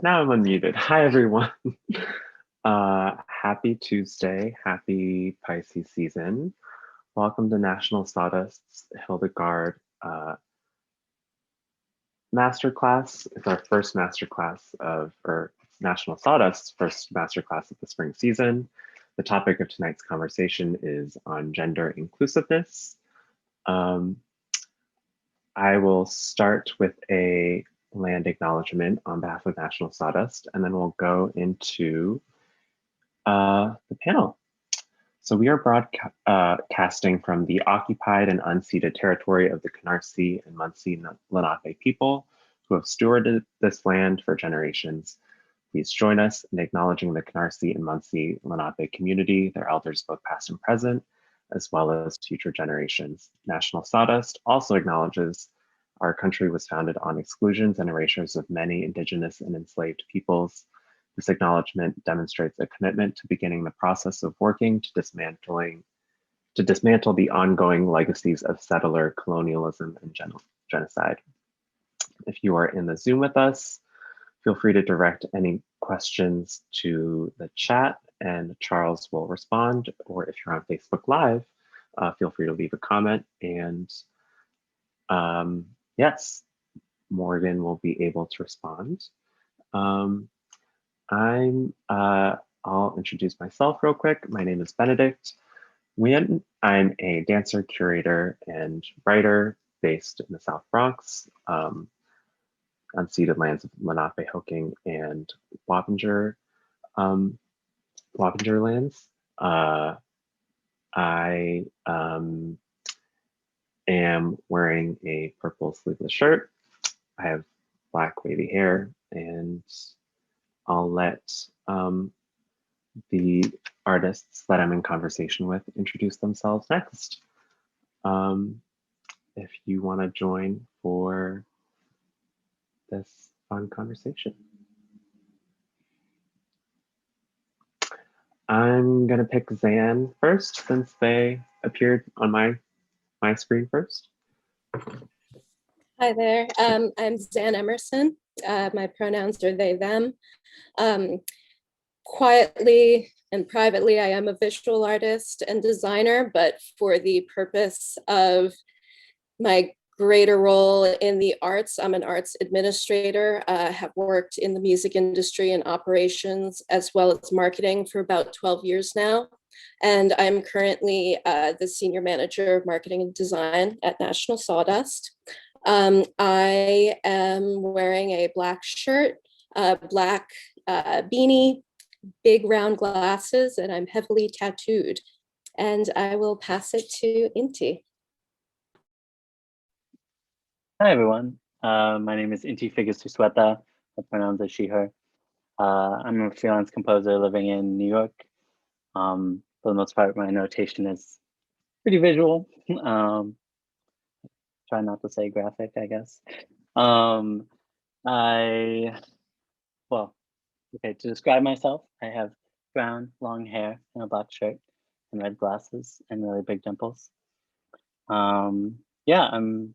Now I'm unmuted. Hi, everyone. Happy Tuesday. Happy Pisces season. Welcome to National Sawdust's Hildegard Masterclass. It's our first masterclass or National Sawdust's first masterclass of the spring season. The topic of tonight's conversation is on gender inclusiveness. I will start with a land acknowledgement on behalf of National Sawdust, and then we'll go into the panel. So we are broadcasting from the occupied and unceded territory of the Canarsie and Munsee Lenape people who have stewarded this land for generations. Please join us in acknowledging the Canarsie and Munsee Lenape community, their elders both past and present, as well as future generations. National Sawdust also acknowledges our country was founded on exclusions and erasures of many Indigenous and enslaved peoples. This acknowledgement demonstrates a commitment to beginning the process of working to dismantle the ongoing legacies of settler colonialism and genocide. If you are in the Zoom with us, feel free to direct any questions to the chat and Charles will respond, or if you're on Facebook Live, feel free to leave a comment. And yes, Morgan will be able to respond. I'll introduce myself real quick. My name is Benedict Nguyen. I'm a dancer, curator, and writer based in the South Bronx, unceded lands of Lenape, Hoking, and Wappinger lands. I am wearing a purple sleeveless shirt. I have black wavy hair, and I'll let the artists that I'm in conversation with introduce themselves next. If you want to join for this fun conversation. I'm gonna pick Zan first since they appeared on my screen first. Hi there, I'm Zan Emerson. My pronouns are they, them. Quietly and privately, I am a visual artist and designer, but for the purpose of my greater role in the arts, I'm an arts administrator. I have worked in the music industry and operations as well as marketing for about 12 years now. And I'm currently the senior manager of marketing and design at National Sawdust. I am wearing a black shirt, black beanie, big round glasses, and I'm heavily tattooed. And I will pass it to Inti. Hi, everyone. My name is Inti figgis-vizueta. My pronouns are she, her. I'm a freelance composer living in New York. For the most part, my notation is pretty visual. Try not to say graphic, I guess. To describe myself, I have brown, long hair and a black shirt and red glasses and really big dimples. Yeah, I'm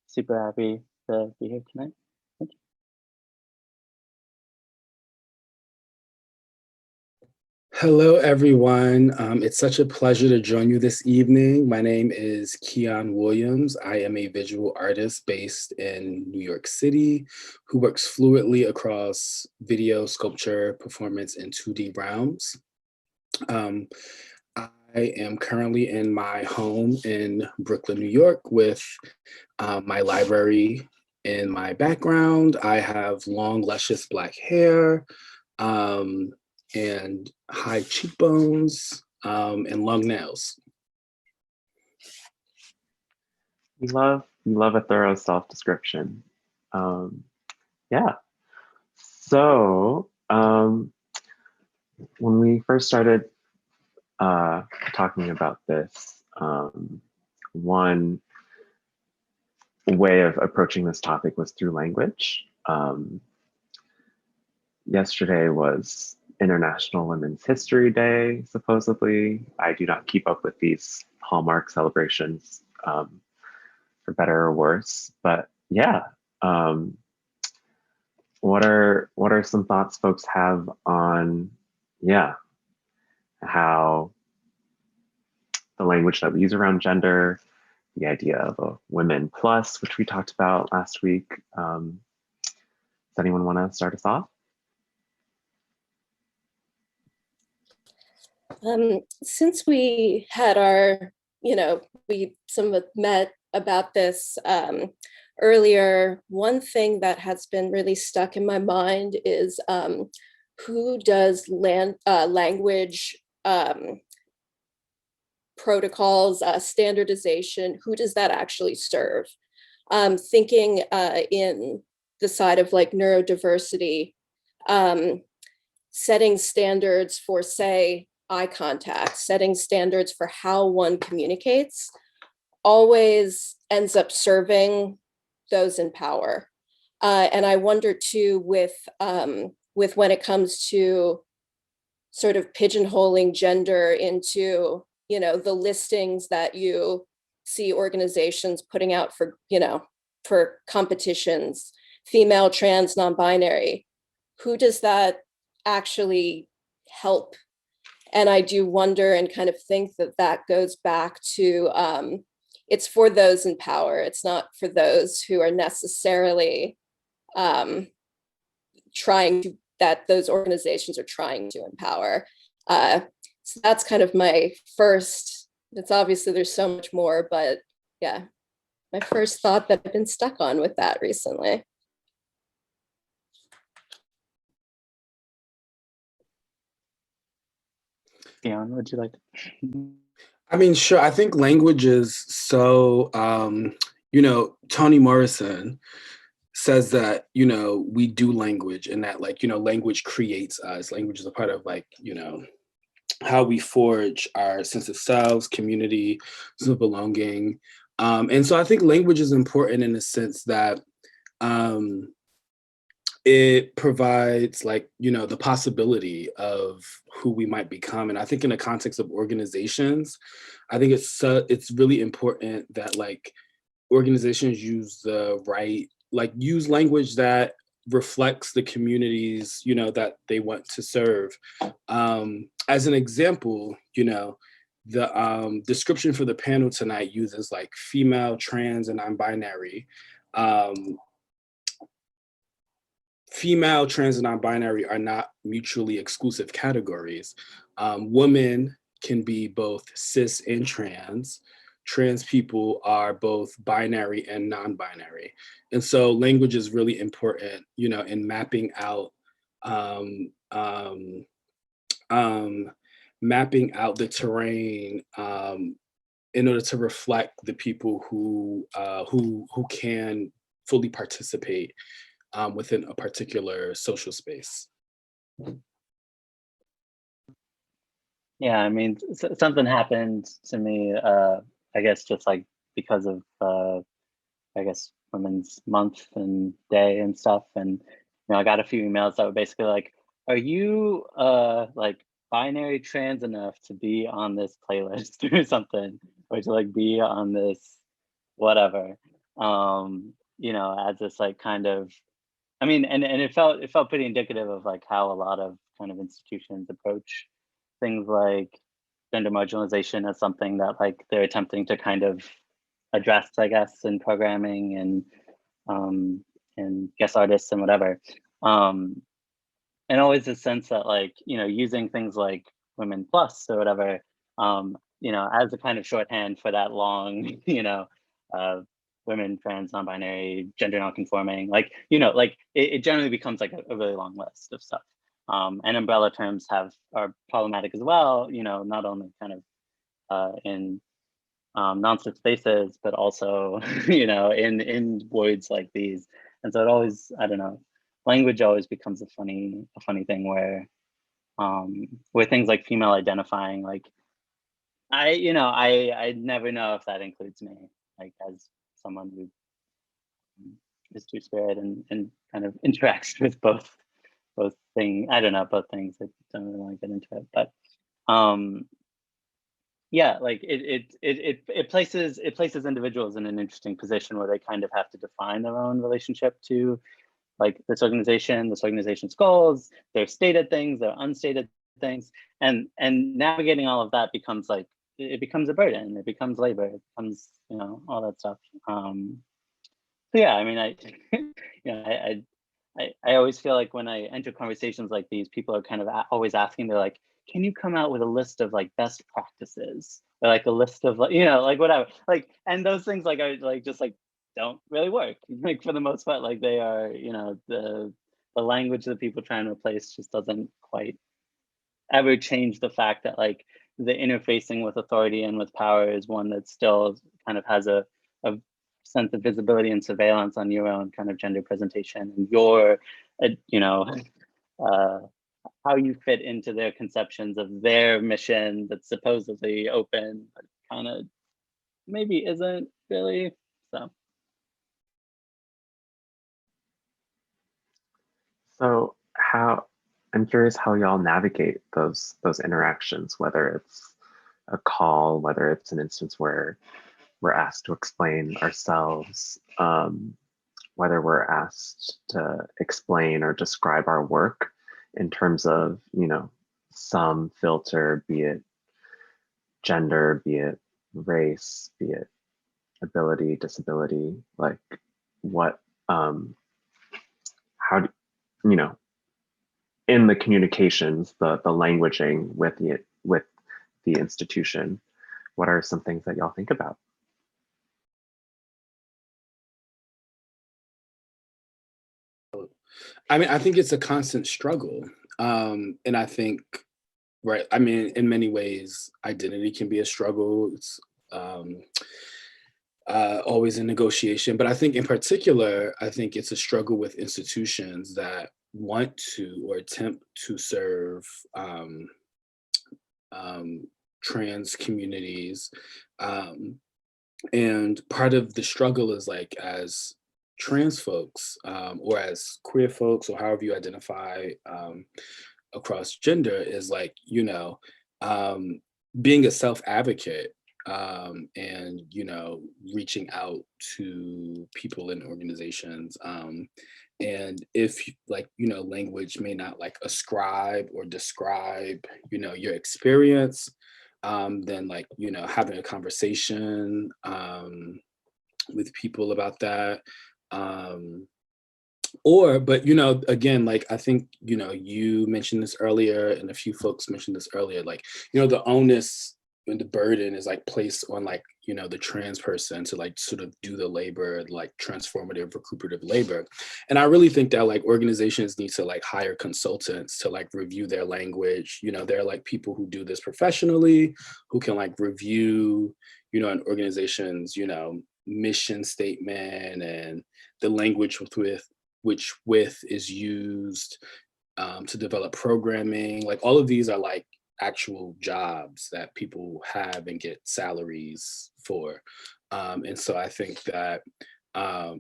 super happy to be here tonight. Thank you. Hello, everyone. It's such a pleasure to join you this evening. My name is Keon Williams. I am a visual artist based in New York City who works fluidly across video, sculpture, performance, and 2D realms. I am currently in my home in Brooklyn, New York with my library in my background. I have long, luscious black hair, and high cheekbones, and long nails. We love a thorough self-description. Yeah. So when we first started talking about this, one way of approaching this topic was through language. Yesterday was International Women's History Day, supposedly. I do not keep up with these Hallmark celebrations, for better or worse, but yeah. what are some thoughts folks have on, yeah, how the language that we use around gender, the idea of a women plus, which we talked about last week. Does anyone want to start us off? Since we had our, some of us met about this earlier, one thing that has been really stuck in my mind is who does language protocols, standardization, who does that actually serve? Thinking in the side of like neurodiversity, setting standards for, say, eye contact, setting standards for how one communicates, always ends up serving those in power. And I wonder too, with when it comes to sort of pigeonholing gender into, the listings that you see organizations putting out for, for competitions, female, trans, non-binary, who does that actually help? And I do wonder and kind of think that that goes back to, it's for those in power. It's not for those who are necessarily that those organizations are trying to empower. So that's kind of my first, it's obviously there's so much more, but yeah, my first thought that I've been stuck on with that recently. Dion, would you like to? I mean, sure. I think language is so, Toni Morrison says that, we do language and that like, language creates us. Language is a part of like, how we forge our sense of selves, community, sense of belonging. And so I think language is important in the sense that it provides like, the possibility of who we might become. And I think in the context of organizations, I think it's really important that like organizations use use language that reflects the communities, that they want to serve. As an example, the description for the panel tonight uses like female, trans, and non-binary. Female, trans, and non-binary are not mutually exclusive categories. Women can be both cis and trans. Trans people are both binary and non-binary. And so language is really important, in mapping out the terrain in order to reflect the people who can fully participate within a particular social space. Yeah, I mean, something happened to me, I guess just like because of, I guess, Women's Month and Day and stuff. And, I got a few emails that were basically like, are you like binary trans enough to be on this playlist or something? Or to like be on this whatever, as this like kind of, I mean, and it felt pretty indicative of like how a lot of kind of institutions approach things like gender marginalization as something that like they're attempting to kind of address, I guess, in programming and guest artists and whatever. And always a sense that like, using things like Women Plus or whatever, as a kind of shorthand for that long, women, trans, non-binary, gender non-conforming, like, it generally becomes like a really long list of stuff. And umbrella terms are problematic as well, not only kind of in non-cis spaces, but also, in words like these. And so it always, I don't know, language always becomes a funny thing where things like female identifying, like, I never know if that includes me, like as someone who is two-spirit and kind of interacts with both things. I don't know, both things. I don't really want to get into it, but yeah, like it places individuals in an interesting position where they kind of have to define their own relationship to like this organization's goals, their stated things, their unstated things, and navigating all of that becomes like, it becomes a burden, it becomes labor, it becomes, you know, all that stuff. So yeah, I mean, you know, I always feel like when I enter conversations like these, people are kind of always asking, they're like, can you come out with a list of like best practices, or like a list of like, you know, like whatever, like, and those things like are like just like don't really work, like for the most part. Like they are, you know, the language that people try and replace just doesn't quite ever change the fact that like the interfacing with authority and with power is one that still kind of has a sense of visibility and surveillance on your own kind of gender presentation and your, you know, how you fit into their conceptions of their mission that's supposedly open, but kind of maybe isn't really. So I'm curious how y'all navigate those interactions, whether it's a call, whether it's an instance where we're asked to explain ourselves, whether we're asked to explain or describe our work in terms of, you know, some filter, be it gender, be it race, be it ability, disability, like what, how do, you know, in the communications, the languaging with the institution, what are some things that y'all think about? I mean, I think it's a constant struggle. And I think, right, I mean, in many ways, identity can be a struggle. It's always a negotiation. But I think in particular, I think it's a struggle with institutions that want to or attempt to serve trans communities. And part of the struggle is like, as trans folks or as queer folks, or however you identify across gender, is like, you know, being a self-advocate and, you know, reaching out to people in organizations. And if like, you know, language may not like ascribe or describe, you know, your experience, then like, you know, having a conversation with people about that. But, you know, again, like, I think, you know, you mentioned this earlier and a few folks mentioned this earlier, like, you know, the onus and the burden is like placed on like, you know, the trans person to like sort of do the labor, like transformative, recuperative labor. And I really think that like organizations need to like hire consultants to like review their language. You know, there are like people who do this professionally, who can like review, you know, an organization's, you know, mission statement and the language with is used to develop programming. Like all of these are like actual jobs that people have and get salaries for. And so I think that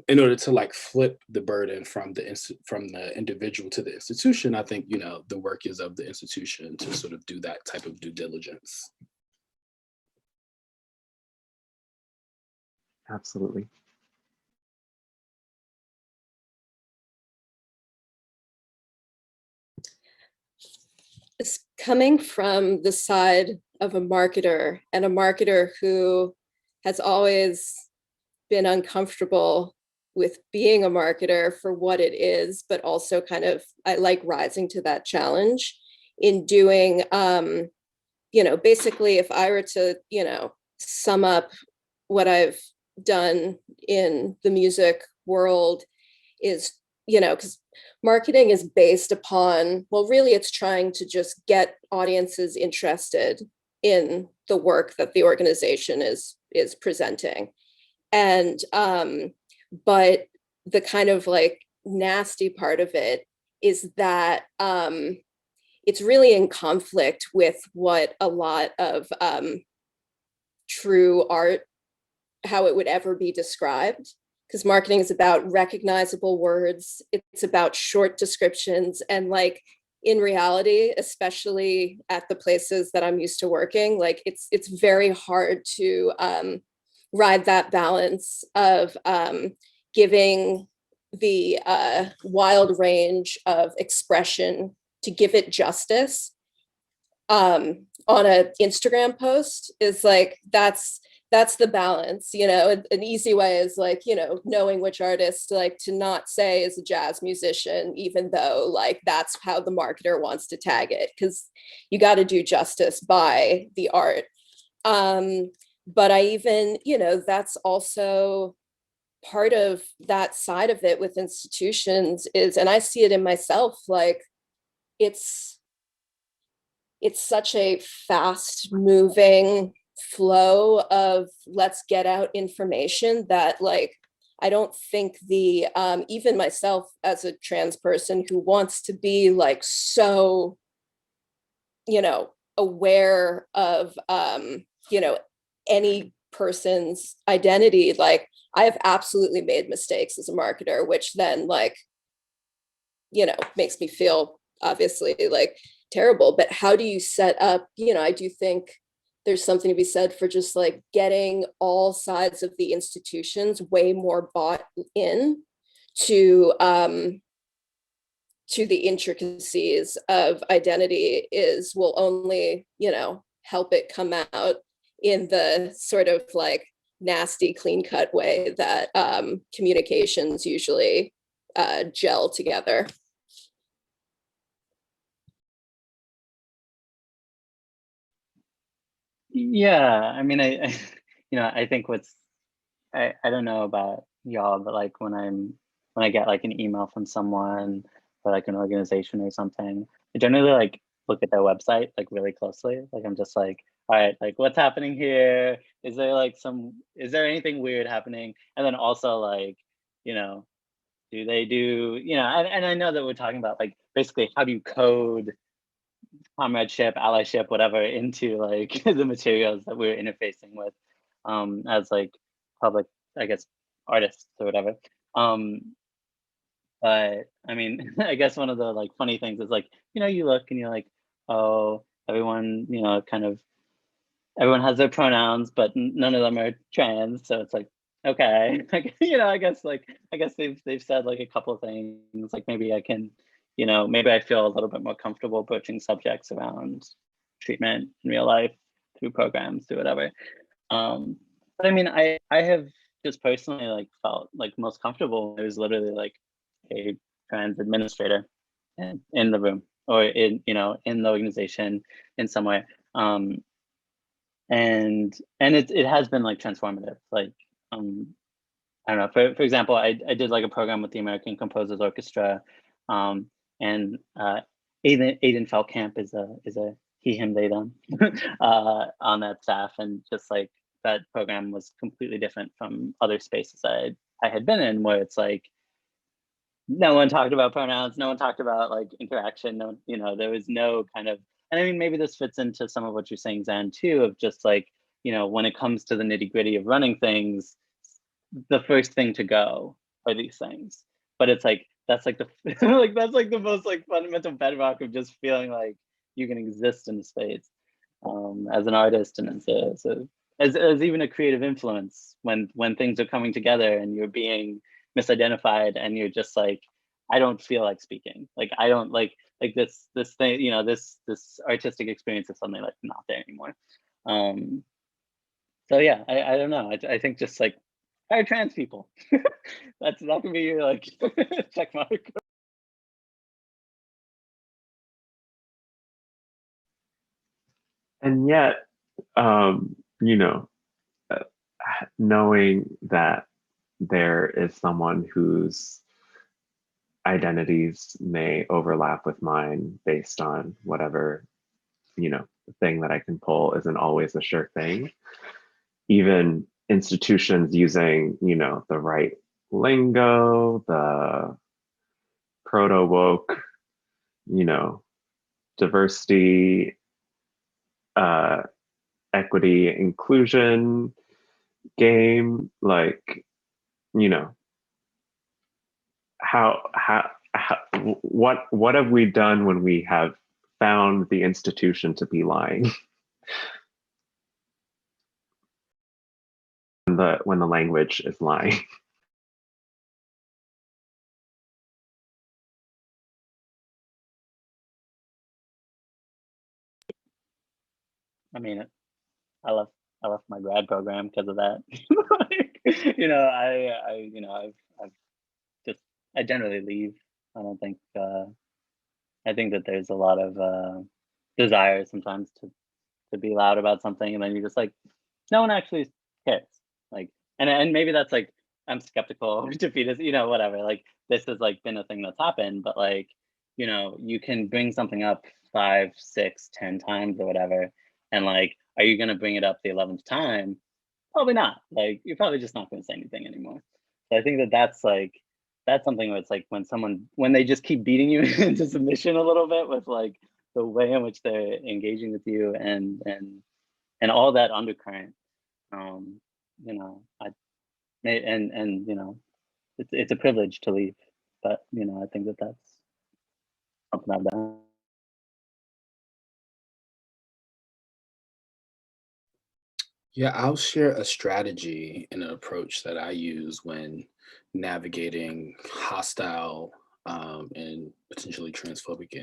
in order to like flip the burden from the individual to the institution, I think, you know, the work is of the institution to sort of do that type of due diligence. Absolutely. It's coming from the side of a marketer, and a marketer who has always been uncomfortable with being a marketer for what it is, but also kind of, I like rising to that challenge in doing, you know, basically if I were to, you know, sum up what I've done in the music world is, you know, because marketing is based upon, well, really it's trying to just get audiences interested in the work that the organization is presenting. And but the kind of like nasty part of it is that it's really in conflict with what a lot of true art, how it would ever be described, because marketing is about recognizable words. It's about short descriptions. And like in reality, especially at the places that I'm used to working, like it's very hard to ride that balance of giving the wild range of expression to give it justice on an Instagram post is like, that's the balance, you know. An easy way is like, you know, knowing which artist like to not say is a jazz musician, even though like that's how the marketer wants to tag it, because you got to do justice by the art. But I even, you know, that's also part of that side of it with institutions is, and I see it in myself, like it's such a fast moving flow of let's get out information that like I don't think the even myself as a trans person who wants to be like so, you know, aware of you know, any person's identity, like I have absolutely made mistakes as a marketer, which then like, you know, makes me feel obviously like terrible. But how do you set up, you know, I do think there's something to be said for just like getting all sides of the institutions way more bought in to the intricacies of identity is will only, you know, help it come out in the sort of like nasty clean cut way that communications usually gel together. Yeah, I mean, I you know, I think I don't know about y'all, but like when I get like an email from someone or like an organization or something, I generally like look at their website like really closely. Like I'm just like, all right, like what's happening here? Is there anything weird happening? And then also like, you know, do they do, you know, and I know that we're talking about like basically how do you code comradeship, allyship, whatever into like the materials that we're interfacing with as like public, I guess, artists or whatever. But I mean, I guess one of the like funny things is like, you know, you look and you're like, oh, everyone, you know, kind of everyone has their pronouns, but none of them are trans. So it's like, okay, like, you know, I guess they've said like a couple of things. Like maybe I can, you know, maybe I feel a little bit more comfortable broaching subjects around treatment in real life through programs, through whatever. But I mean, I have just personally like felt like most comfortable. It was literally like a trans administrator in the room or in, you know, in the organization in some way. And it has been like transformative. Like I don't know, for example, I did like a program with the American Composers Orchestra, and Aiden Feldkamp is a he, him, they, them on that staff, and just like that program was completely different from other spaces I had been in, where it's like no one talked about pronouns, no one talked about like interaction, no, you know, there was no kind of, and I mean, maybe this fits into some of what you're saying, Zan, too, of just like, you know, when it comes to the nitty gritty of running things, the first thing to go are these things. But it's like, that's like the, like, that's like the most like fundamental bedrock of just feeling like you can exist in a space as an artist and as even a creative influence when things are coming together and you're being misidentified and you're just like, I don't feel like speaking, like I don't like this thing, you know, this artistic experience is suddenly like not there anymore. So yeah, I don't know, I think just like hire trans people. That can be your like check mark. And yet, you know, uh, knowing that there is someone whose identities may overlap with mine based on whatever, you know, thing that I can pull isn't always a sure thing. Even institutions using, you know, the right lingo, the proto woke, you know, diversity, uh, equity, inclusion game, like, you know, how what have we done when we have found the institution to be lying? When the language is lying. I mean, I left my grad program because of that. Like, I've just, I generally leave. I don't think, I think that there's a lot of desire sometimes to be loud about something, and then you're just like, no one actually cares. Like, and maybe that's like, I'm skeptical, defeatist, whatever. Like, this has like been a thing that's happened, but like, you can bring something up 5, 6, 10 times or whatever, and like, are you gonna bring it up the 11th time? Probably not. Like, you're probably just not gonna say anything anymore. So I think that that's something where it's like when they just keep beating you into submission a little bit with like the way in which they're engaging with you and all that undercurrent. I it's a privilege to leave, but I think that that's something I've done. Yeah, I'll share a strategy and an approach that I use when navigating hostile and potentially transphobic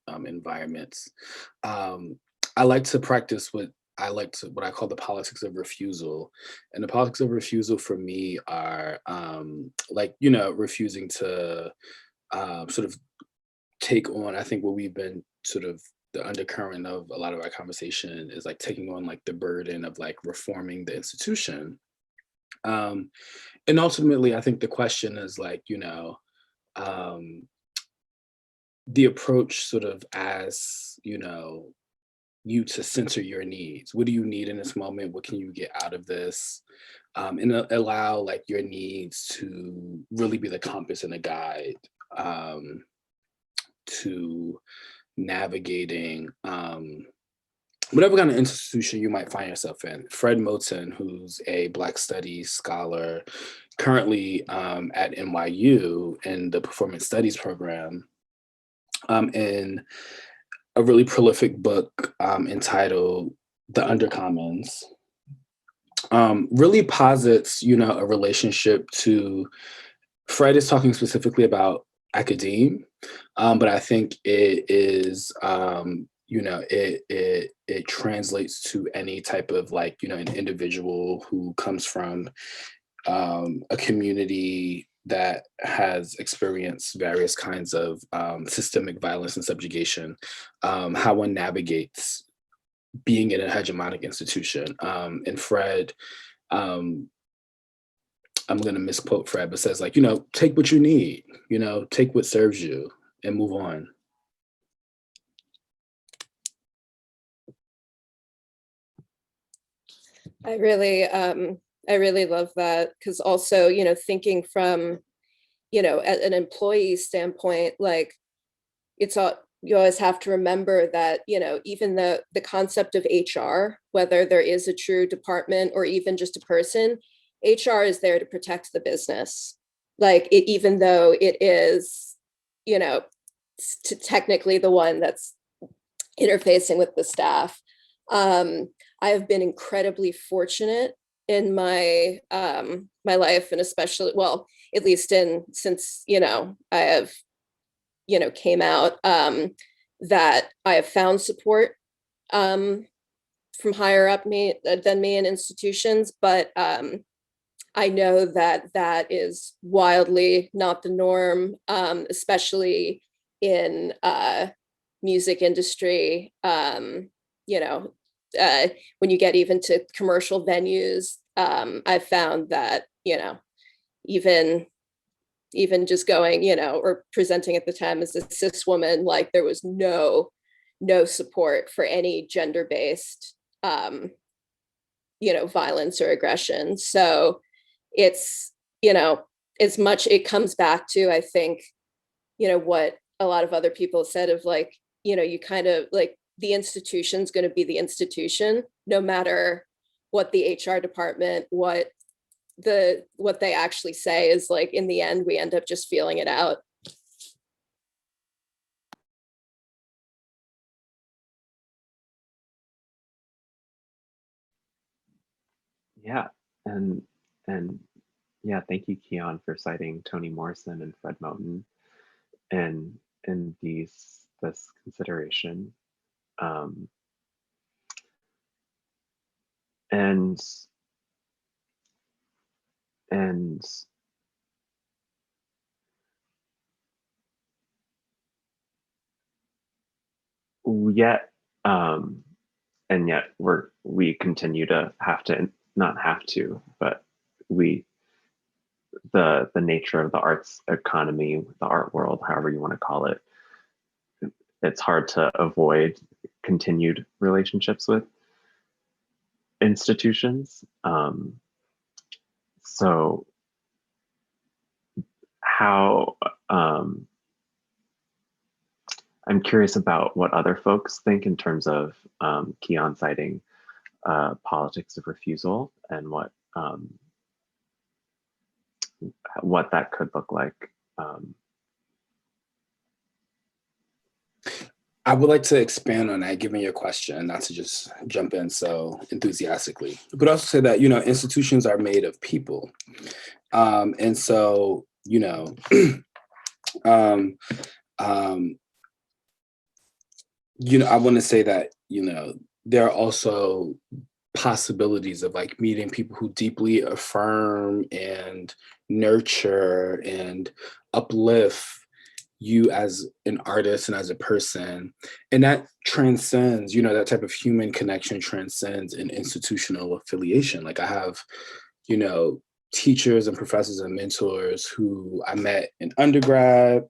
environments. Um, I like to practice what I call the politics of refusal, and the politics of refusal for me are refusing to sort of take on, I think what we've been sort of the undercurrent of a lot of our conversation is like taking on like the burden of like reforming the institution. Um, and ultimately, I think the question is like, um, the approach sort of as, you to center your needs. What do you need in this moment? What can you get out of this? And allow like your needs to really be the compass and the guide to navigating whatever kind of institution you might find yourself in. Fred Moten, who's a Black Studies scholar, currently at NYU in the Performance Studies program, in a really prolific book entitled The Undercommons, really posits, a relationship to, Fred is talking specifically about academe, but I think it is, it translates to any type of like, an individual who comes from a community that has experienced various kinds of systemic violence and subjugation, how one navigates being in a hegemonic institution. And Fred, I'm going to misquote Fred, but says like, take what you need, take what serves you and move on. I really love that, because also, thinking from, at an employee standpoint, like it's all, you always have to remember that, even the concept of HR, whether there is a true department or even just a person, HR is there to protect the business. Like it, even though it is, technically the one that's interfacing with the staff. I have been incredibly fortunate in my my life, and especially, well, at least since I have came out, that I have found support from higher up than me in institutions, but I know that that is wildly not the norm, especially in music industry. When you get even to commercial venues, I've found that even just going, or presenting at the time as a cis woman, like there was no support for any gender-based violence or aggression. So it's, as much, it comes back to, I think, what a lot of other people said of like, you kind of like, the institution's going to be the institution, no matter what the HR department, what they actually say is like, in the end, we end up just feeling it out. Yeah, and yeah, thank you, Keon, for citing Toni Morrison and Fred Moten and in this consideration. and yet and yet we continue to have to, not have to, but the nature of the arts economy, the art world, however you want to call it, it's hard to avoid continued relationships with institutions. So how, I'm curious about what other folks think in terms of Keon citing politics of refusal and what that could look like. I would like to expand on that, given your question, not to just jump in so enthusiastically, but also say that, institutions are made of people. And so, I want to say that, there are also possibilities of like meeting people who deeply affirm and nurture and uplift you as an artist and as a person. And that transcends, that type of human connection transcends an institutional affiliation. Like I have, teachers and professors and mentors who I met in undergrad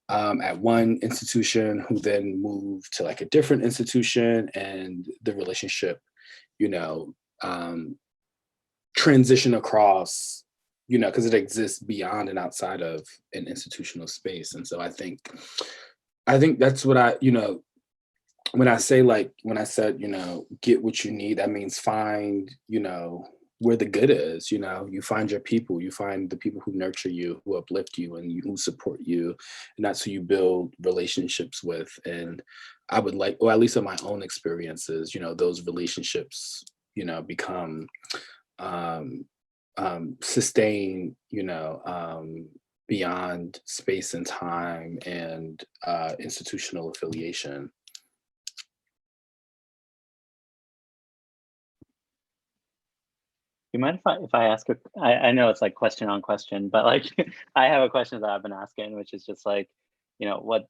at one institution, who then moved to like a different institution, and the relationship, transition across, because it exists beyond and outside of an institutional space. And so I think that's what when I say, like, when I said, get what you need, that means find, where the good is, you find your people, you find the people who nurture you, who uplift you, and who support you. And that's who you build relationships with. And I would like, or at least in my own experiences, those relationships, become sustain, beyond space and time and institutional affiliation. You mind if I ask I know it's like question on question, but like I have a question that I've been asking, which is just like, what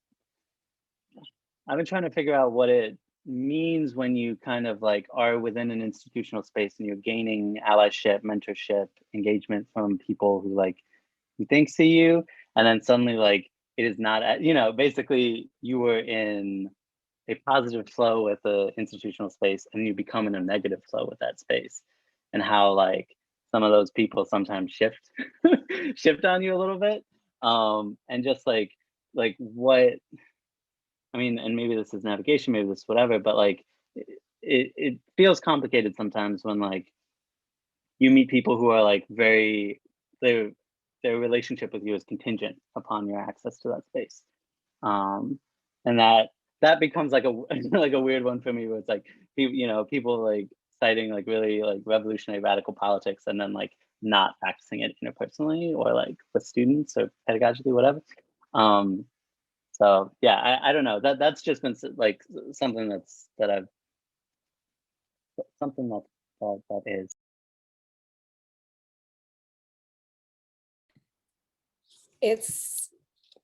I've been trying to figure out what it means when you kind of like are within an institutional space and you're gaining allyship, mentorship, engagement from people who like you think see you, and then suddenly like it is not, basically you were in a positive flow with the institutional space and you become in a negative flow with that space, and how like some of those people sometimes shift shift on you a little bit, and just like what I mean, and maybe this is navigation, maybe this is whatever, but like it feels complicated sometimes when like you meet people who are like their relationship with you is contingent upon your access to that space, and that becomes like a like a weird one for me, where it's like people like citing like really like revolutionary radical politics and then like not practicing it interpersonally or like with students or pedagogically, whatever. So yeah, I don't know, that's just been like something that is. It's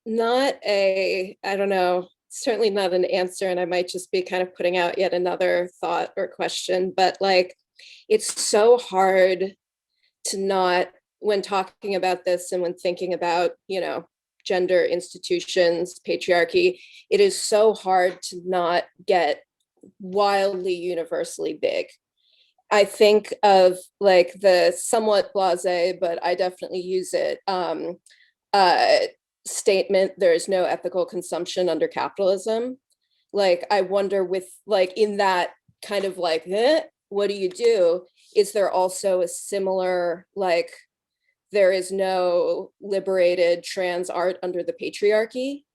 not I don't know, certainly not an answer, and I might just be kind of putting out yet another thought or question, but like, it's so hard to not, when talking about this and when thinking about, gender, institutions, patriarchy, it is so hard to not get wildly universally big. I think of like the somewhat blasé, but I definitely use it, statement, there is no ethical consumption under capitalism. Like, I wonder with like in that kind of like, what do you do? Is there also a similar like, there is no liberated trans art under the patriarchy?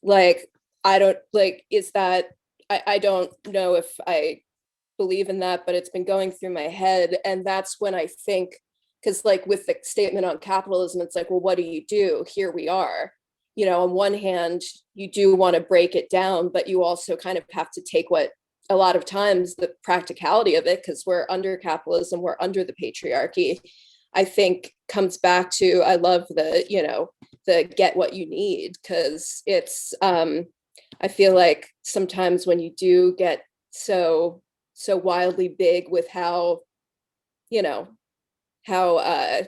Like, I don't like, is that, I don't know if I believe in that, but it's been going through my head. And that's when I think, because like with the statement on capitalism, it's like, well, what do you do? Here we are. On one hand, you do want to break it down, but you also kind of have to take what a lot of times the practicality of it, because we're under capitalism, we're under the patriarchy, I think comes back to, I love the, you know, the get what you need, because it's, I feel like sometimes when you do get so wildly big with how, you know, how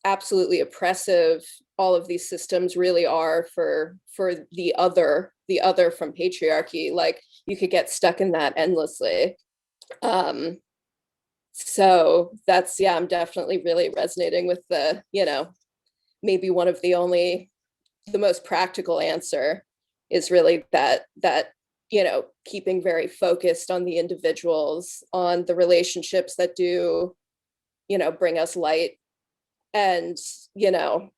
absolutely oppressive all of these systems really are for the other from patriarchy, like you could get stuck in that endlessly. So that's, yeah, I'm definitely really resonating with the, you know, maybe one of the most practical answer is really that you know, keeping very focused on the individuals, on the relationships that do, you know, bring us light, and, you know,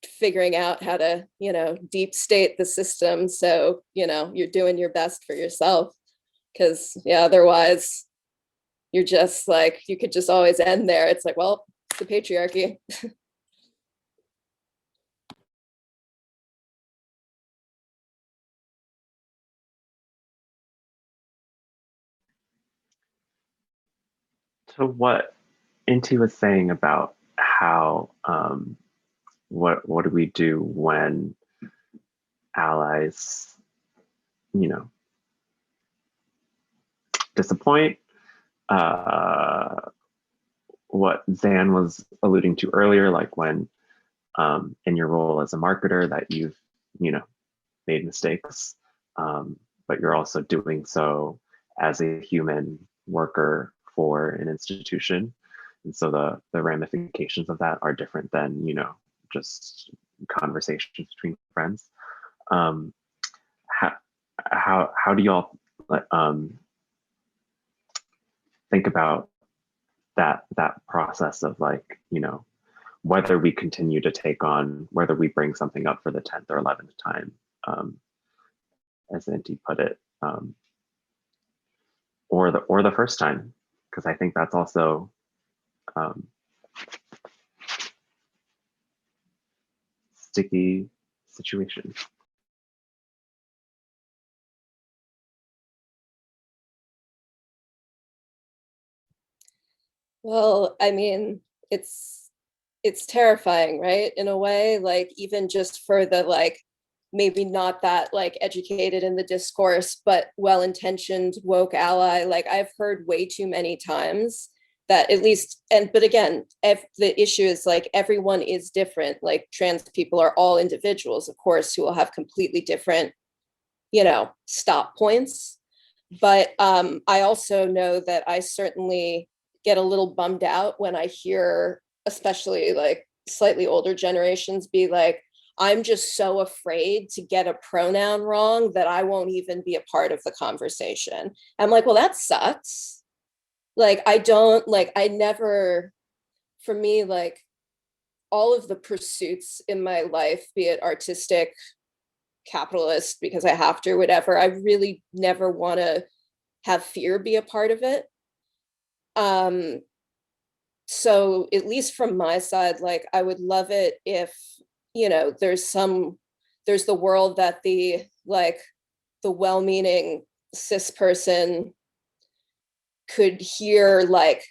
figuring out how to, you know, deep state the system, so, you know, you're doing your best for yourself, because yeah, otherwise you're just like, you could just always end there. It's like, well, it's the patriarchy. To what Inti was saying about how what do we do when allies, you know, disappoint, what Zan was alluding to earlier, like when in your role as a marketer that you've, you know, made mistakes, but you're also doing so as a human worker for an institution. And so the ramifications of that are different than, you know, just conversations between friends. Um, how do y'all think about that process of, like, you know, whether we continue to take on, whether we bring something up for the 10th or 11th time, as Inti put it, or the first time, because I think that's also sticky situation. Well, I mean, it's terrifying, right? In a way, like even just for the, like, maybe not that like educated in the discourse, but well-intentioned woke ally, like I've heard way too many times that, at least, and but again, if the issue is like everyone is different, like trans people are all individuals, of course, who will have completely different, you know, stop points. But I also know that I certainly get a little bummed out when I hear, especially like slightly older generations, be like, I'm just so afraid to get a pronoun wrong that I won't even be a part of the conversation. I'm like, well, that sucks. Like, I don't, like, I never, for me, like, all of the pursuits in my life, be it artistic, capitalist, because I have to, or whatever, I really never want to have fear be a part of it. So at least from my side, like I would love it if, you know, there's the world that the, like, the well-meaning cis person could hear, like,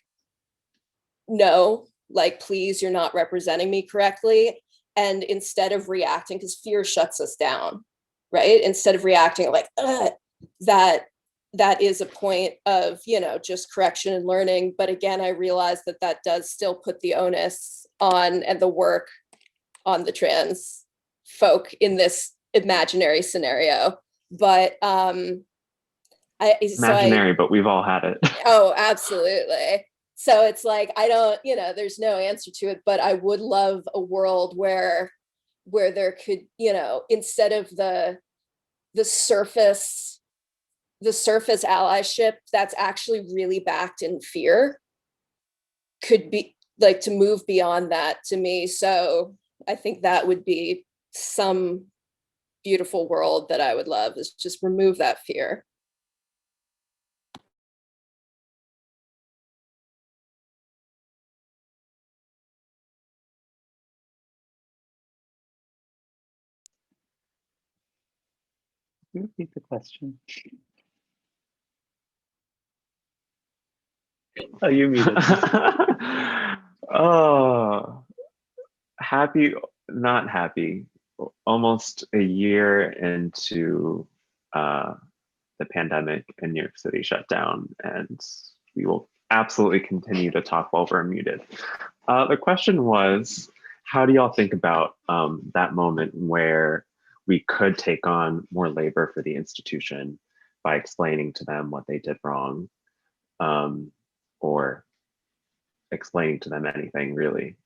no, like, please, you're not representing me correctly. And instead of reacting, because fear shuts us down, right? Instead of reacting like, that is a point of, you know, just correction and learning. But again, I realize that that does still put the onus on, and the work on, the trans folk in this imaginary scenario. But Imaginary, but we've all had it. Oh, absolutely. So it's like, I don't, you know, there's no answer to it, but I would love a world where there could, you know, instead of the surface allyship that's actually really backed in fear, could be like to move beyond that, to me. So I think that would be some beautiful world that I would love, is just remove that fear. Can you repeat the question? Oh, you muted. Oh, happy, not happy. Almost a year into the pandemic and New York City shut down, and we will absolutely continue to talk while we're muted. The question was, how do y'all think about that moment where we could take on more labor for the institution by explaining to them what they did wrong, or explaining to them anything really,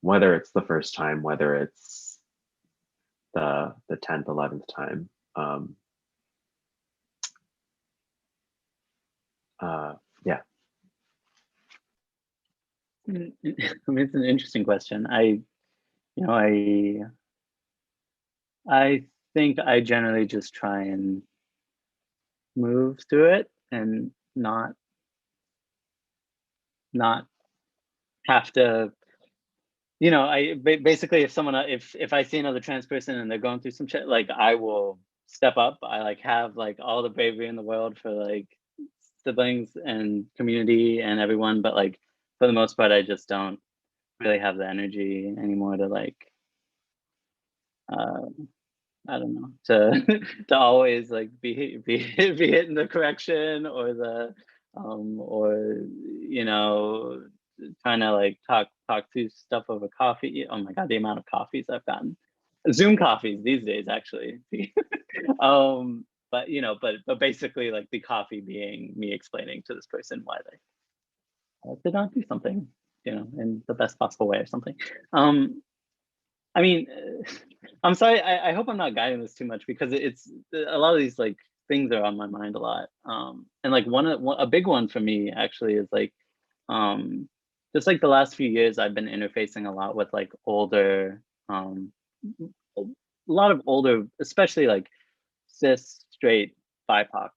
whether it's the first time, whether it's the 10th, 11th time. Yeah. I mean, it's an interesting question. I think I generally just try and move through it and not have to, basically, if I see another trans person and they're going through some shit, like I will step up. I like have like all the bravery in the world for like siblings and community and everyone, but like for the most part, I just don't really have the energy anymore to like, I don't know, to to always like be hitting the correction or the or trying to like talk through stuff over coffee. Oh my god, the amount of coffees I've gotten. Zoom coffees these days actually. But but basically like the coffee being me explaining to this person why they did not do something, in the best possible way or something. I mean, I'm sorry. I hope I'm not guiding this too much because it's a lot of these like things are on my mind a lot. And like a big one for me actually is like, just like the last few years, I've been interfacing a lot with like older, a lot of older, especially like cis, straight, BIPOC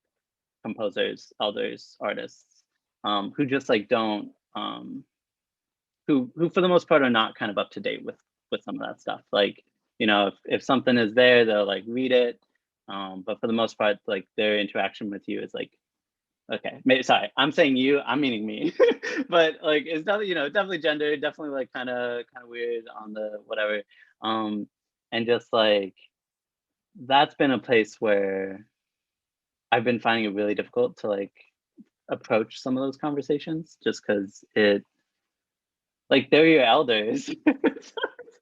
composers, elders, artists, who just like don't, who for the most part are not kind of up to date with some of that stuff. Like, if something is there, they'll like read it. But for the most part, like their interaction with you is like, okay, sorry, I'm saying you, I'm meaning me. But like it's definitely, definitely gender, definitely like kind of weird on the whatever. And just like that's been a place where I've been finding it really difficult to like approach some of those conversations just because like they're your elders.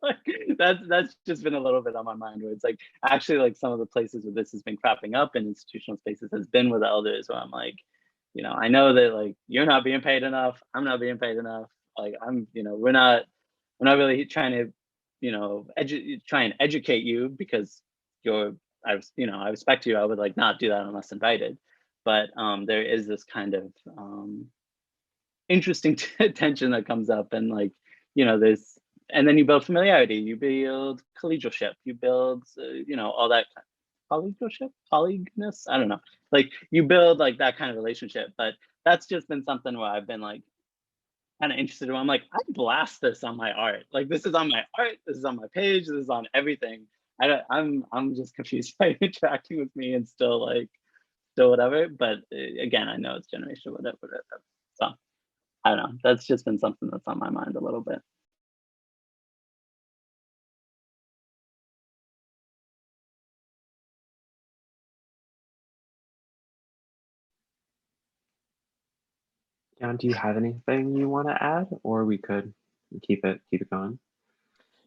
Like, that's just been a little bit on my mind where it's like actually like some of the places where this has been cropping up in institutional spaces has been with elders where I'm like, I know that like you're not being paid enough, I'm not being paid enough. Like we're not really trying to, try and educate you because I respect you. I would like not do that unless invited. But there is this kind of interesting tension that comes up and like, there's, and then you build familiarity, you build collegialship, you build, all that colleagueness. I don't know. Like you build like that kind of relationship, but that's just been something where I've been like kind of interested in. I'm like, I blast this on my art. Like this is on my art. This is on my page. This is on everything. I'm just confused by interacting with me and still whatever. But again, I know it's generational, whatever. So I don't know. That's just been something that's on my mind a little bit. Jan, do you have anything you want to add, or we could keep it going?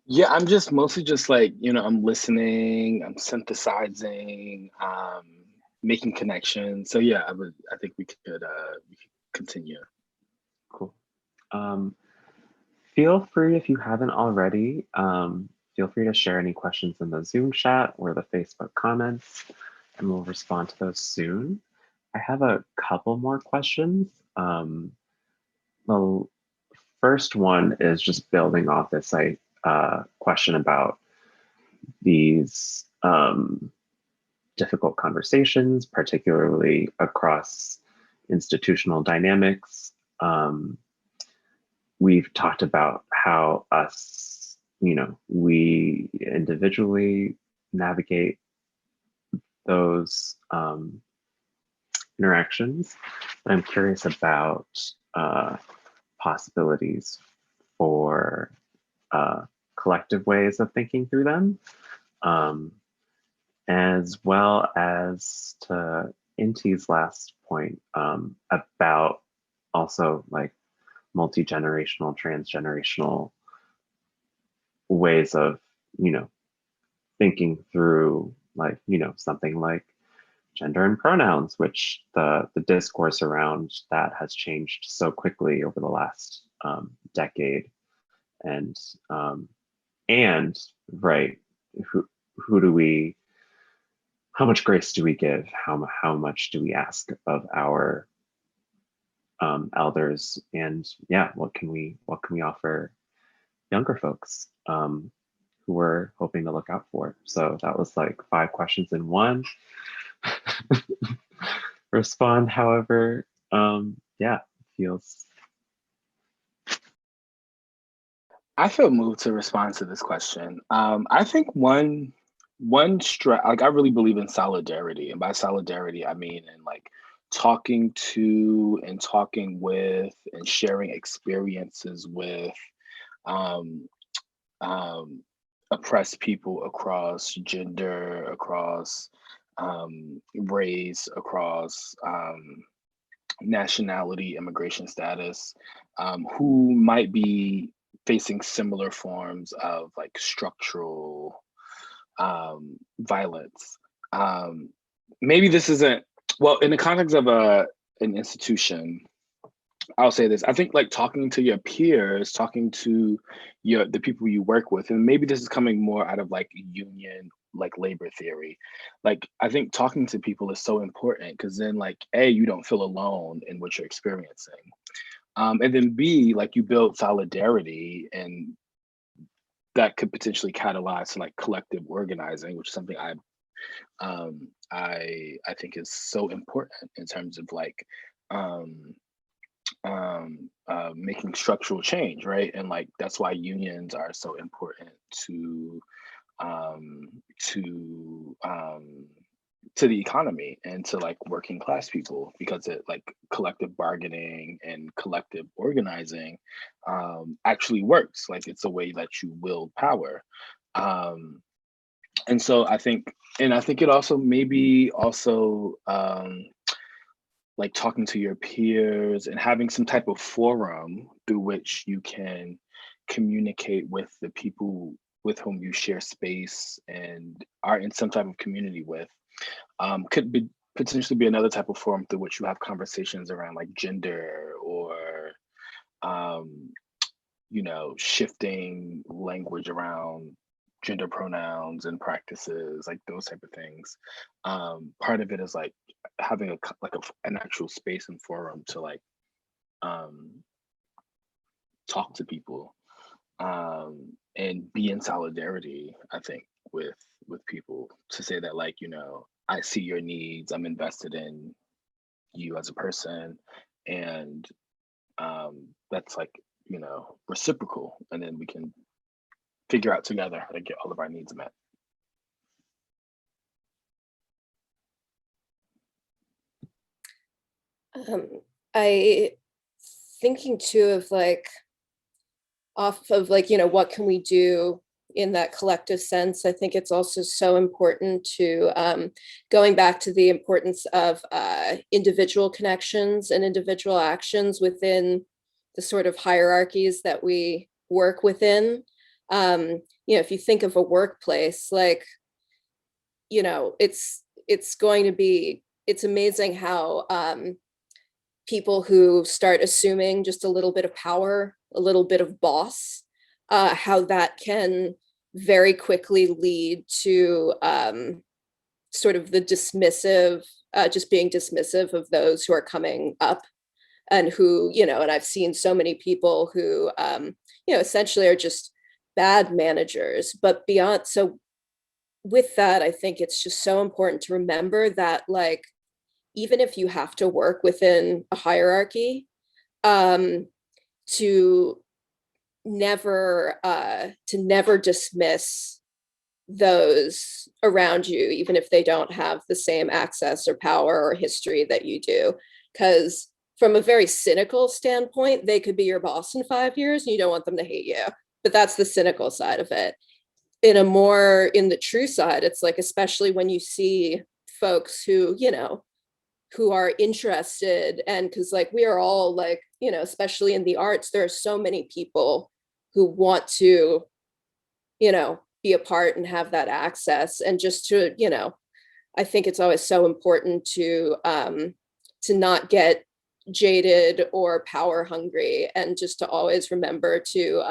Yeah, I'm just mostly just like, I'm listening, I'm synthesizing, making connections. So yeah, I think we could continue. Cool. Feel free, if you haven't already, feel free to share any questions in the Zoom chat or the Facebook comments, and we'll respond to those soon. I have a couple more questions. The first one is just building off this question about these difficult conversations, particularly across institutional dynamics. We've talked about how us, we individually navigate those interactions, but I'm curious about possibilities for collective ways of thinking through them, as well as to Inti's last point about also like multi-generational, transgenerational ways of, thinking through like, something like gender and pronouns, which the discourse around that has changed so quickly over the last decade. And right, who do we, how much grace do we give? How much do we ask of our elders? And yeah, what can we offer younger folks who we're hoping to look out for? So that was like 5 questions in one. Respond however, yeah, feels. I feel moved to respond to this question. I think one like I really believe in solidarity, and by solidarity I mean in like talking to and talking with and sharing experiences with oppressed people across gender, across race, across nationality, immigration status, who might be facing similar forms of like structural violence. Maybe this isn't, well, in the context of an institution, I'll say this. I think like talking to your peers, talking to the people you work with, and maybe this is coming more out of like union, like labor theory. Like I think talking to people is so important because then like A, you don't feel alone in what you're experiencing. And then B, like you build solidarity, and that could potentially catalyze to like collective organizing, which is something I think is so important in terms of like making structural change, right? And like that's why unions are so important to the economy and to like working class people, because it like collective bargaining and collective organizing actually works. Like it's a way that you wield power. And so I think it also maybe also like talking to your peers and having some type of forum through which you can communicate with the people with whom you share space and are in some type of community with, could be potentially be another type of forum through which you have conversations around like gender or shifting language around gender pronouns and practices, like those type of things. Part of it is like having an actual space and forum to like talk to people and be in solidarity, I think, with people, to say that like, I see your needs, I'm invested in you as a person, and that's like, reciprocal, and then we can figure out together how to get all of our needs met. I thinking too of like off of like, what can we do in that collective sense? I think it's also so important to going back to the importance of individual connections and individual actions within the sort of hierarchies that we work within. If you think of a workplace, like, it's amazing how people who start assuming just a little bit of power, a little bit of boss, how that can very quickly lead to sort of the dismissive, just being dismissive of those who are coming up, and who, and I've seen so many people who, essentially are just bad managers. But beyond, so with that, I think it's just so important to remember that, like, even if you have to work within a hierarchy, to never dismiss those around you, even if they don't have the same access or power or history that you do. Because from a very cynical standpoint, they could be your boss in 5 years and you don't want them to hate you. But that's the cynical side of it. In the true side, it's like, especially when you see folks who, who are interested, and because like we are all like, especially in the arts, there are so many people who want to, be a part and have that access. And just to, I think it's always so important to not get jaded or power hungry, and just to always remember to,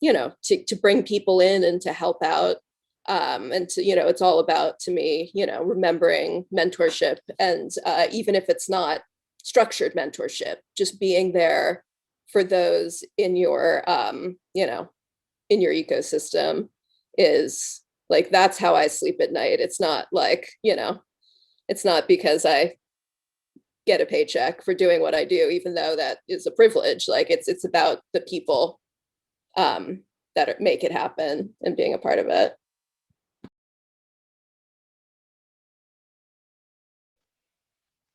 to bring people in and to help out. And to, it's all about, to me, remembering mentorship, and even if it's not structured mentorship, just being there for those in your, in your ecosystem is like, that's how I sleep at night. It's not like, it's not because I get a paycheck for doing what I do, even though that is a privilege. Like it's about the people that make it happen and being a part of it.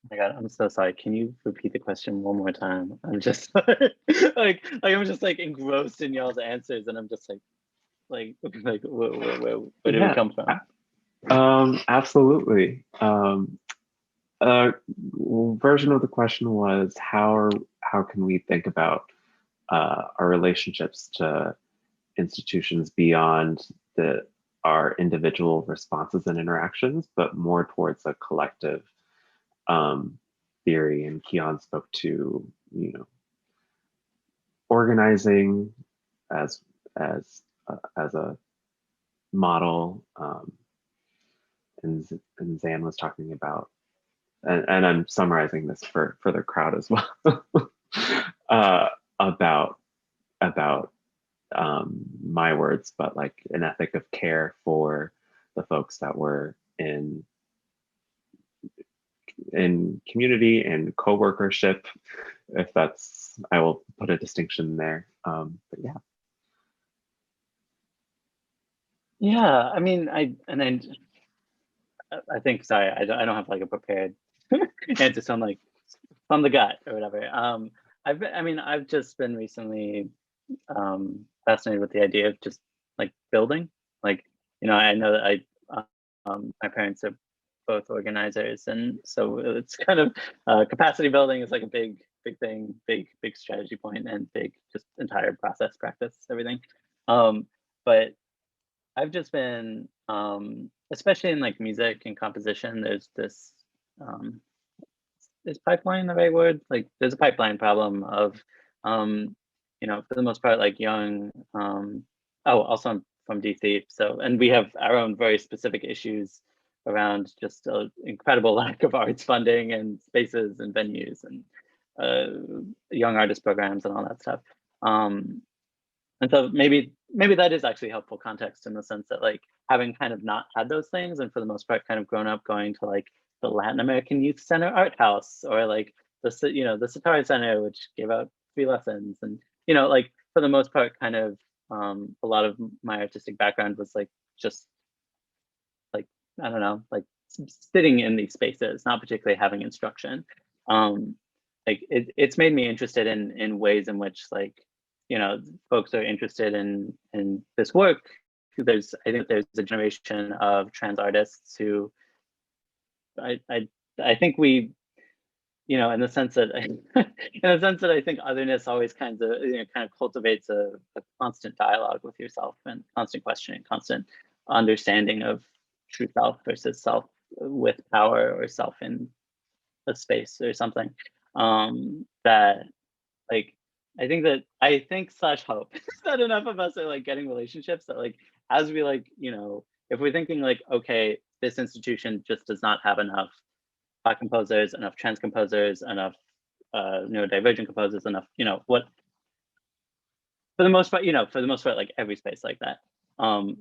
Oh my God, I'm so sorry. Can you repeat the question one more time? I'm just like I'm just like engrossed in y'all's answers, and I'm just like where did we come from? Absolutely. Version of the question was how can we think about our relationships to institutions beyond our individual responses and interactions, but more towards a collective theory. And Kian spoke to, organizing as a model, and Zan was talking about, and I'm summarizing this for the crowd as well, about my words, but like an ethic of care for the folks that were in community and co-workership, if that's, I will put a distinction there. But yeah. Yeah, I mean, I think, sorry, I don't have like a prepared answer, so I'm like from the gut or whatever. I've just been recently fascinated with the idea of just like building. Like, I know that my parents are both organizers, and so it's kind of capacity building is like a big thing, big strategy point, and big just entire process, practice, everything. But I've just been, especially in like music and composition, there's this, is pipeline the right word? Like there's a pipeline problem of, for the most part, like young, also I'm from DC. So, and we have our own very specific issues around just an incredible lack of arts funding and spaces and venues and young artist programs and all that stuff. And so maybe that is actually helpful context, in the sense that like having kind of not had those things, and for the most part kind of grown up going to like the Latin American Youth Center Art House, or like the Satara Center, which gave out free lessons, and like for the most part kind of a lot of my artistic background was like just like, I don't know, like sitting in these spaces, not particularly having instruction. Like it's made me interested in ways in which like, folks are interested in this work. I think there's a generation of trans artists who I think we, in the sense that I think otherness always kind of cultivates a constant dialogue with yourself, and constant questioning, constant understanding of true self versus self with power, or self in a space or something. That like I think / hope that enough of us are like getting relationships that like, as we like, if we're thinking like, okay, this institution just does not have enough Black composers, enough trans composers, enough neurodivergent composers, enough, what, for the most part, like every space like that.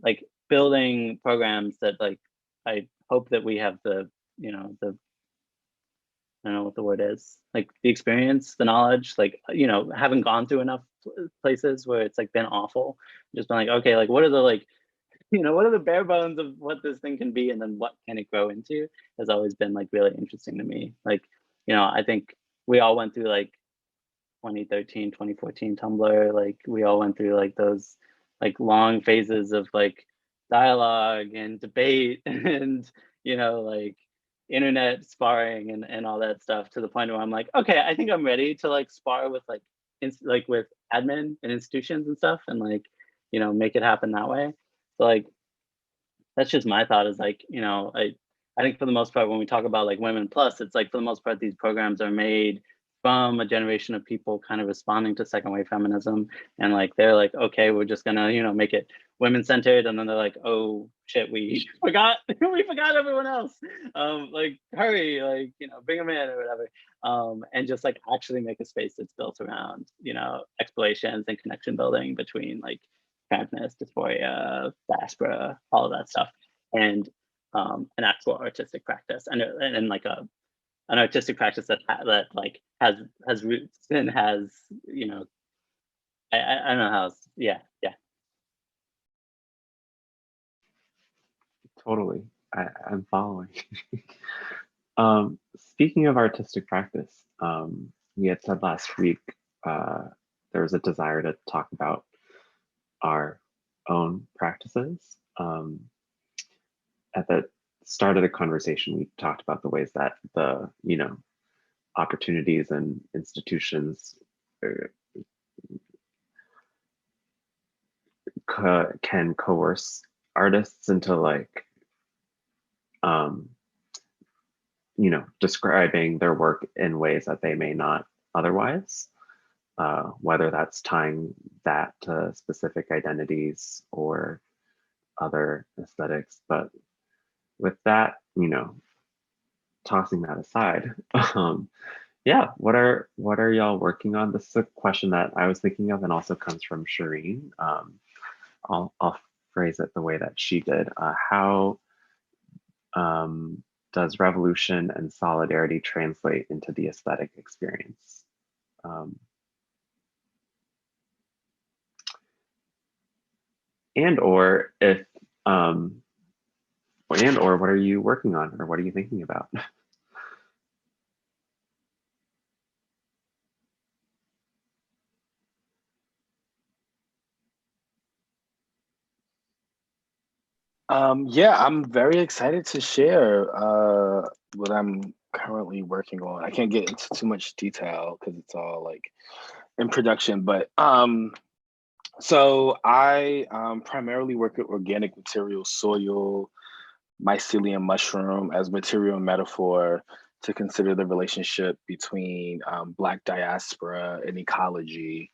Like building programs that like, I hope that we have the, I don't know what the word is, like the experience, the knowledge, like, having gone through enough places where it's like been awful, just been like, okay, like what are the like, what are the bare bones of what this thing can be, and then what can it grow into, has always been like really interesting to me. Like, I think we all went through like 2013, 2014 Tumblr, like we all went through like those like long phases of like dialogue and debate and, you know, like internet sparring and all that stuff, to the point where I'm like, okay, I think I'm ready to like spar with like with admin and institutions and stuff, and like, you know, make it happen that way. So like, that's just my thought, is like, you know, I think for the most part, when we talk about like Women Plus, it's like for the most part, these programs are made from a generation of people kind of responding to second wave feminism. And like, they're like, okay, we're just gonna, you know, make it women centered. And then they're like, oh shit, we forgot, we forgot everyone else. Like, hurry, like, you know, bring them in or whatever. And just like actually make a space that's built around, you know, explorations and connection building between like queerness, dysphoria, diaspora, all of that stuff. And an actual artistic practice, and like an artistic practice that like has roots and has, you know, I don't know how else. Yeah. Totally, I'm following. Speaking of artistic practice, we had said last week there was a desire to talk about our own practices. At the start of the conversation, we talked about the ways that the, you know, opportunities and institutions can coerce artists into like, you know, describing their work in ways that they may not otherwise, whether that's tying that to specific identities or other aesthetics. But with that, you know, tossing that aside, yeah, what are y'all working on? This is a question that I was thinking of, and also comes from Shireen. I'll phrase it the way that she did. How does revolution and solidarity translate into the aesthetic experience? And or what are you working on, or what are you thinking about? Yeah, I'm very excited to share what I'm currently working on. I can't get into too much detail because it's all like in production, but so I primarily work with organic materials, soil, mycelium, mushroom as material and metaphor to consider the relationship between Black diaspora and ecology.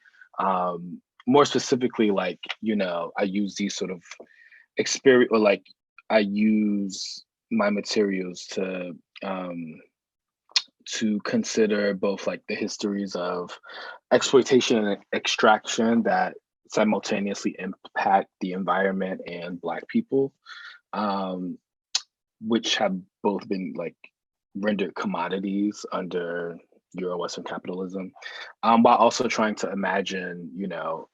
More specifically, like, you know, I use these sort of experience, or like I use my materials to consider both like the histories of exploitation and extraction that simultaneously impact the environment and Black people, which have both been like rendered commodities under Euro-Western capitalism, while also trying to imagine, you know,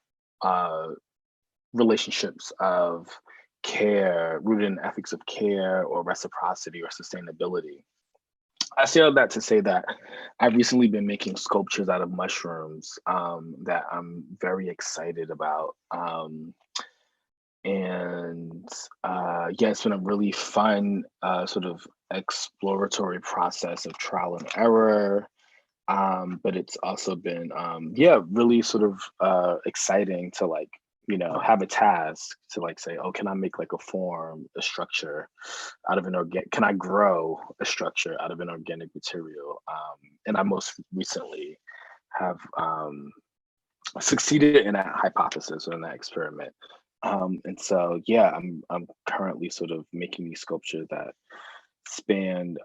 relationships of care rooted in ethics of care or reciprocity or sustainability. I say all that to say that I've recently been making sculptures out of mushrooms that I'm very excited about. Yeah, it's been a really fun sort of exploratory process of trial and error. But it's also been, yeah, really sort of exciting to like, you know, have a task to like say, oh, can I make like a form, a structure out of an organic, can I grow a structure out of an organic material? And I most recently have succeeded in that hypothesis or in that experiment. And so, yeah, I'm currently sort of making these sculptures that span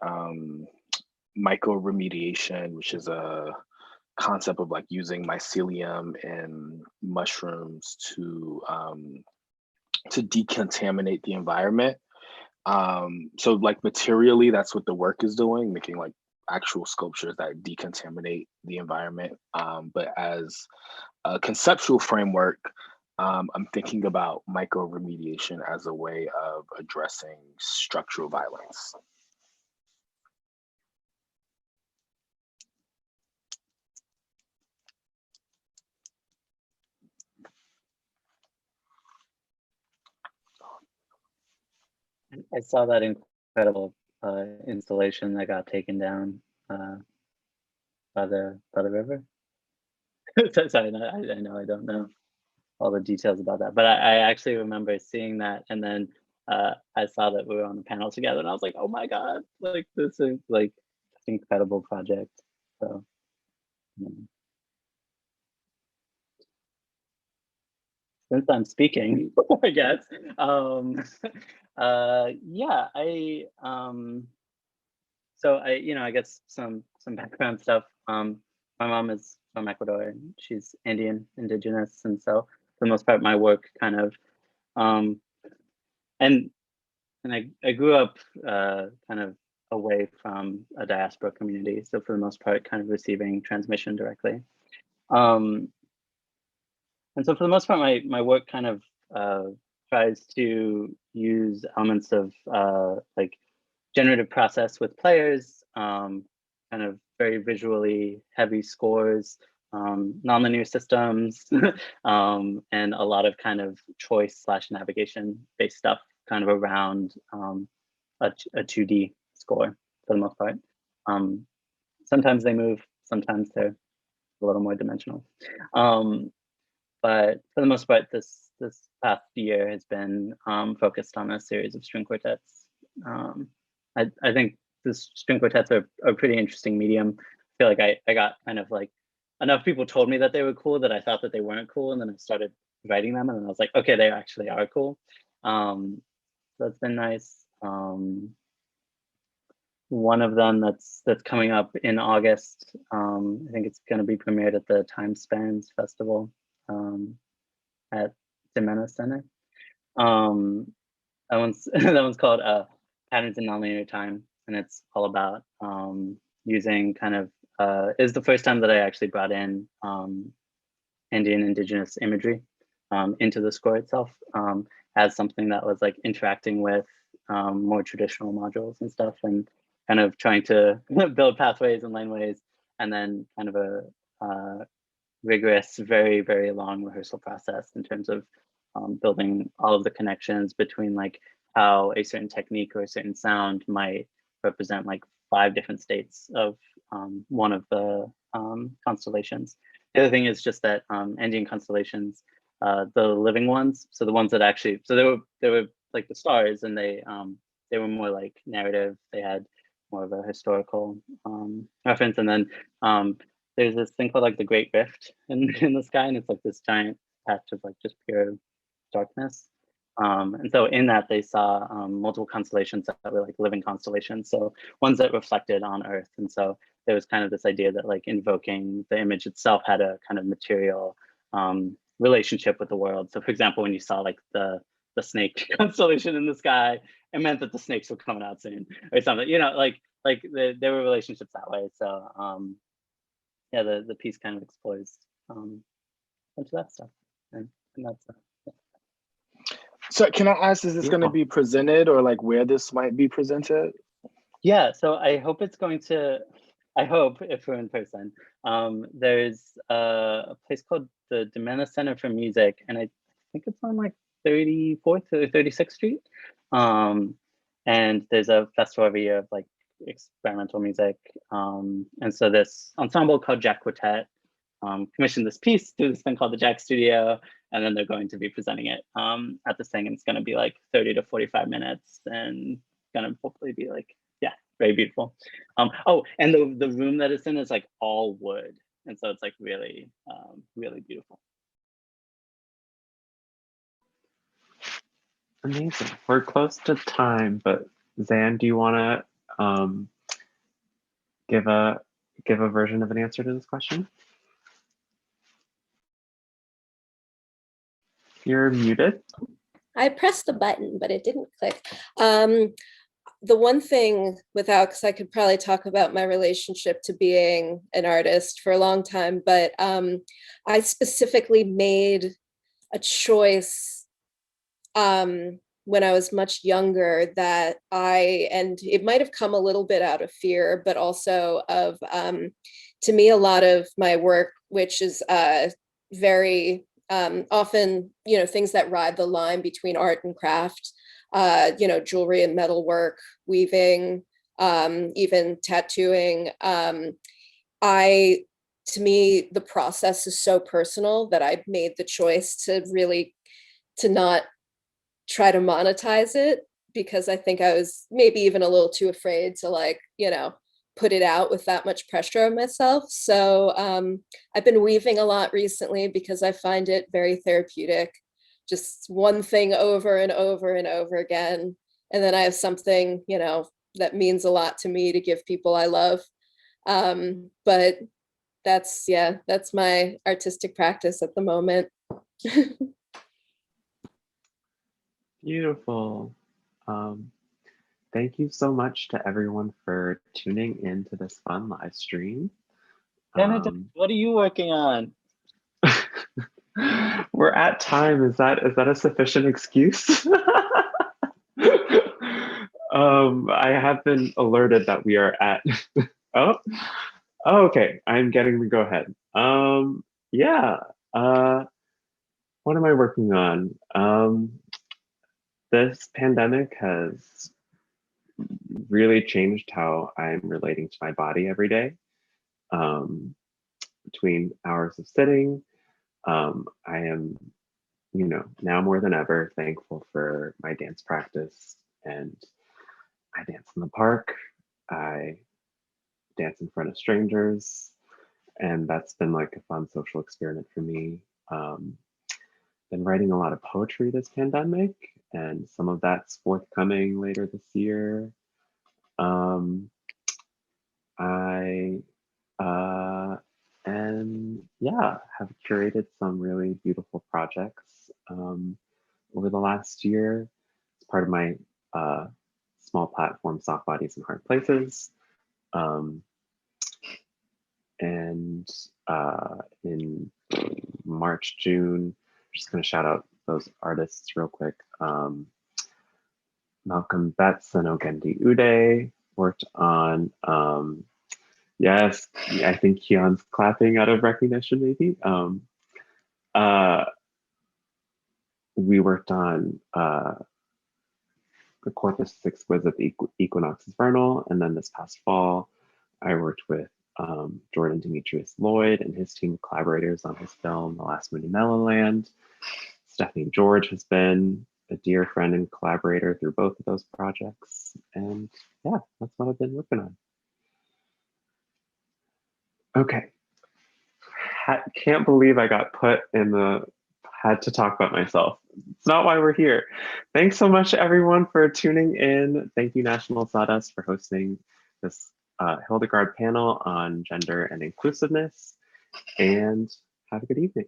mycoremediation, which is a concept of like using mycelium and mushrooms to decontaminate the environment. So like materially, that's what the work is doing, making like actual sculptures that decontaminate the environment. But as a conceptual framework, I'm thinking about mycoremediation as a way of addressing structural violence. I saw that incredible installation that got taken down by the river. Sorry, I know I don't know all the details about that, but I actually remember seeing that, and then I saw that we were on the panel together, and I was like, oh my god, like this is like an incredible project. So since I'm speaking, I guess, yeah, so I guess some background stuff. My mom is from Ecuador, and she's Andean indigenous, and so for the most part, my work kind of, and I grew up kind of away from a diaspora community, so for the most part, kind of receiving transmission directly. And so for the most part, my work kind of tries to use elements of like generative process with players, kind of very visually heavy scores, nonlinear systems, and a lot of kind of choice / navigation based stuff kind of around a 2D score for the most part. Sometimes they move, sometimes they're a little more dimensional. But for the most part, this past year has been focused on a series of string quartets. I think the string quartets are a pretty interesting medium. I feel like I got kind of like, enough people told me that they were cool that I thought that they weren't cool, and then I started writing them, and then I was like, okay, they actually are cool. So it's been nice. One of them that's coming up in August. I think it's going to be premiered at the Time Spans Festival at Jimena Center. That one's called Patterns in Nonlinear Time, and it's all about using kind of is the first time that I actually brought in Indian indigenous imagery into the score itself as something that was like interacting with more traditional modules and stuff, and kind of trying to build pathways and laneways, and then kind of a rigorous, very, very long rehearsal process in terms of building all of the connections between like how a certain technique or a certain sound might represent like 5 different states of one of the constellations. The other thing is just that Andean constellations, the living ones, so the ones that actually, so they were like the stars, and they were more like narrative. They had more of a historical reference, and then there's this thing called like the Great Rift in the sky, and it's like this giant patch of like just pure darkness. And so in that they saw multiple constellations that were like living constellations, so ones that reflected on Earth. And so there was kind of this idea that like invoking the image itself had a kind of material relationship with the world. So for example, when you saw like the snake constellation in the sky, it meant that the snakes were coming out soon or something, like there were relationships that way. So yeah, the piece kind of explores a bunch of that stuff, and that's So can I ask, is this going to be presented, or like where this might be presented? Yeah, so I hope it's going to, if we're in person, there's a place called the Jimena Center for Music, and I think it's on like 34th or 36th Street. And there's a festival every year of like experimental music. And so this ensemble called Jack Quartet commissioned this piece through this thing called the Jack Studio, and then they're going to be presenting it at this thing, and it's going to be like 30 to 45 minutes, and going to hopefully be like, yeah, very beautiful. Oh, and the room that it's in is like all wood, and so it's like really, really beautiful. Amazing. We're close to time, but Zan, do you want to give a version of an answer to this question? You're muted. I pressed the button, but it didn't click. The one thing because I could probably talk about my relationship to being an artist for a long time, but I specifically made a choice when I was much younger that and it might have come a little bit out of fear, but also of, to me, a lot of my work, which is very often, things that ride the line between art and craft, jewelry and metalwork, weaving, even tattooing. To me, the process is so personal that I made the choice to not try to monetize it, because I think I was maybe even a little too afraid to put it out with that much pressure on myself. So I've been weaving a lot recently because I find it very therapeutic. Just one thing over and over and over again. And then I have something, that means a lot to me to give people I love. But that's my artistic practice at the moment. Beautiful. Thank you so much to everyone for tuning in to this fun live stream. Benedict, what are you working on? We're at time. Is that a sufficient excuse? I have been alerted that we are at oh, okay. I'm getting the go ahead. Yeah. What am I working on? This pandemic has really changed how I'm relating to my body every day. Between hours of sitting, I am, now more than ever thankful for my dance practice, and I dance in the park. I dance in front of strangers, and that's been like a fun social experiment for me. Been writing a lot of poetry this pandemic, and some of that's forthcoming later this year. Have curated some really beautiful projects over the last year. It's part of my small platform, Soft Bodies in Hard Places. And in March, June, I'm just going to shout out those artists real quick. Malcolm Betts and Ogendi Ude worked on, yes, I think Keon's clapping out of recognition, maybe. We worked on the Corpus Exquisite Equinoxes Vernal, and then this past fall, I worked with Jordan Demetrius Lloyd and his team of collaborators on his film, The Last Moon in Mellowland. Stephanie George has been a dear friend and collaborator through both of those projects. And yeah, that's what I've been working on. Okay. Can't believe I got put in had to talk about myself. It's not why we're here. Thanks so much, everyone, for tuning in. Thank you, National Sawdust, for hosting this Hildegard panel on gender and inclusiveness. And have a good evening.